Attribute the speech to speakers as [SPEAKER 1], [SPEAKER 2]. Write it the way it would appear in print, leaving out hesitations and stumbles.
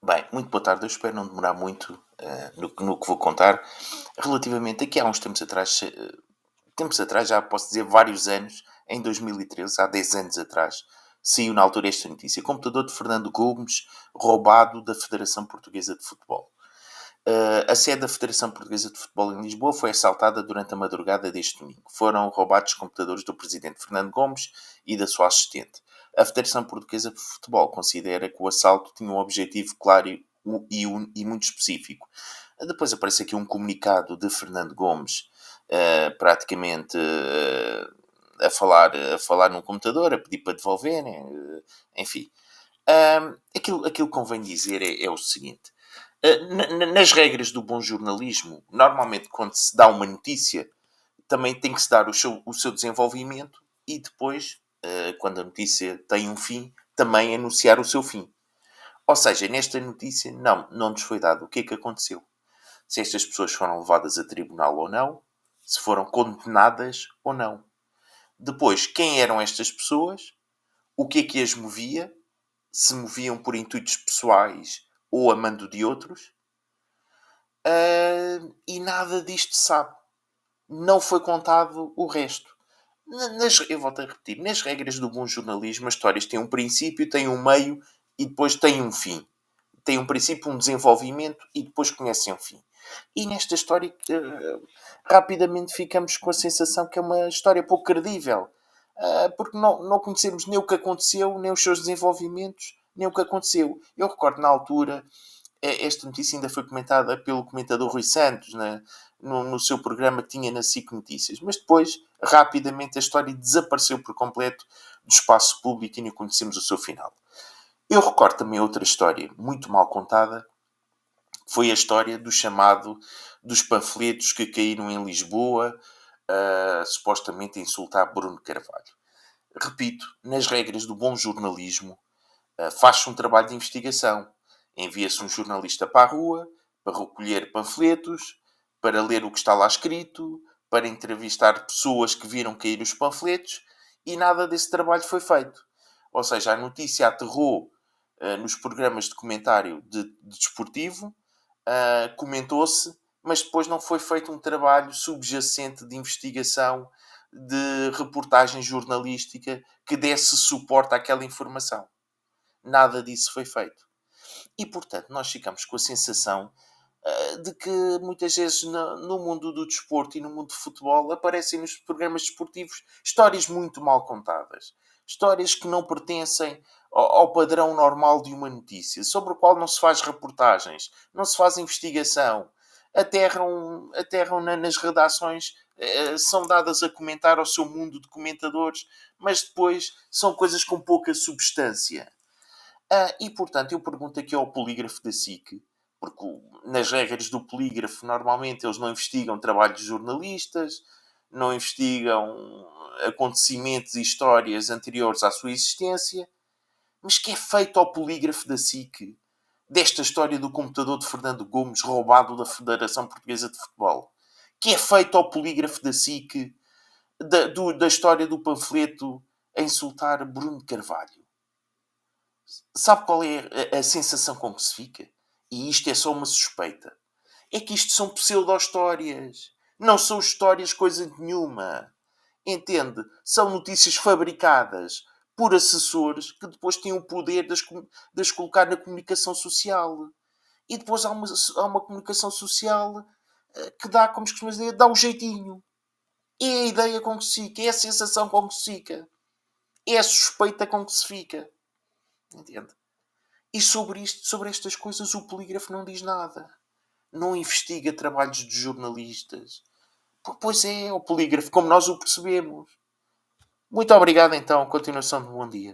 [SPEAKER 1] Bem, muito boa tarde. Eu espero não demorar muito no que vou contar. Relativamente aqui há uns tempos atrás, já posso dizer vários anos, em 2013, há 10 anos atrás, saiu na altura esta notícia. Computador de Fernando Gomes roubado da Federação Portuguesa de Futebol. A sede da Federação Portuguesa de Futebol em Lisboa foi assaltada durante a madrugada deste domingo. Foram roubados os computadores do presidente Fernando Gomes e da sua assistente. A Federação Portuguesa de Futebol considera que o assalto tinha um objetivo claro e muito específico. Depois aparece aqui um comunicado de Fernando Gomes, praticamente a falar num computador, a pedir para devolverem, enfim. Aquilo que convém dizer é o seguinte. Nas regras do bom jornalismo, normalmente quando se dá uma notícia, também tem que se dar o seu desenvolvimento e depois, quando a notícia tem um fim, também anunciar o seu fim. Ou seja, nesta notícia, não nos foi dado o que é que aconteceu. Se estas pessoas foram levadas a tribunal ou não, se foram condenadas ou não. Depois, quem eram estas pessoas, o que é que as movia, se moviam por intuitos pessoais ou a mando de outros, e nada disto se sabe. Não foi contado o resto. Eu volto a repetir, nas regras do bom jornalismo, as histórias têm um princípio, têm um meio e depois têm um fim. Tem um princípio, um desenvolvimento e depois conhecem um fim. E nesta história, rapidamente ficamos com a sensação que é uma história pouco credível. Porque não conhecemos nem o que aconteceu, nem os seus desenvolvimentos, nem o que aconteceu. Eu recordo na altura, esta notícia ainda foi comentada pelo comentador Rui Santos, no seu programa que tinha na SIC Notícias. Mas depois, rapidamente, a história desapareceu por completo do espaço público e não conhecemos o seu final. Eu recordo também outra história muito mal contada, que foi a história dos panfletos que caíram em Lisboa, supostamente a insultar Bruno Carvalho. Repito, nas regras do bom jornalismo, faz-se um trabalho de investigação. Envia-se um jornalista para a rua, para recolher panfletos, para ler o que está lá escrito, para entrevistar pessoas que viram cair os panfletos, e nada desse trabalho foi feito. Ou seja, a notícia aterrou nos programas de comentário de desportivo, comentou-se, mas depois não foi feito um trabalho subjacente de investigação, de reportagem jornalística que desse suporte àquela informação. Nada disso foi feito. E, portanto, nós ficamos com a sensação de que muitas vezes no mundo do desporto e no mundo do futebol aparecem nos programas desportivos histórias muito mal contadas. Histórias que não pertencem ao padrão normal de uma notícia, sobre o qual não se faz reportagens, não se faz investigação. Aterram nas redações, são dadas a comentar ao seu mundo de comentadores, mas depois são coisas com pouca substância. E, portanto, eu pergunto aqui ao polígrafo da SIC, porque nas regras do polígrafo, normalmente, eles não investigam trabalhos de jornalistas, não investigam acontecimentos e histórias anteriores à sua existência, mas que é feito ao polígrafo da SIC desta história do computador de Fernando Gomes roubado da Federação Portuguesa de Futebol? Que é feito ao polígrafo da SIC da história do panfleto a insultar Bruno Carvalho? Sabe qual é a sensação com que se fica? E isto é só uma suspeita. É que isto são pseudo-histórias. Não são histórias coisa nenhuma. Entende? São notícias fabricadas por assessores que depois têm o poder de as colocar na comunicação social. E depois há uma comunicação social que dá, como se costuma dizer, dá um jeitinho. É a ideia com que se fica. É a sensação com que se fica. É a suspeita com que se fica. Entende? E sobre estas coisas, o polígrafo não diz nada. Não investiga trabalhos de jornalistas. Pois é o polígrafo, como nós o percebemos. Muito obrigado, então. Continuação de um bom dia.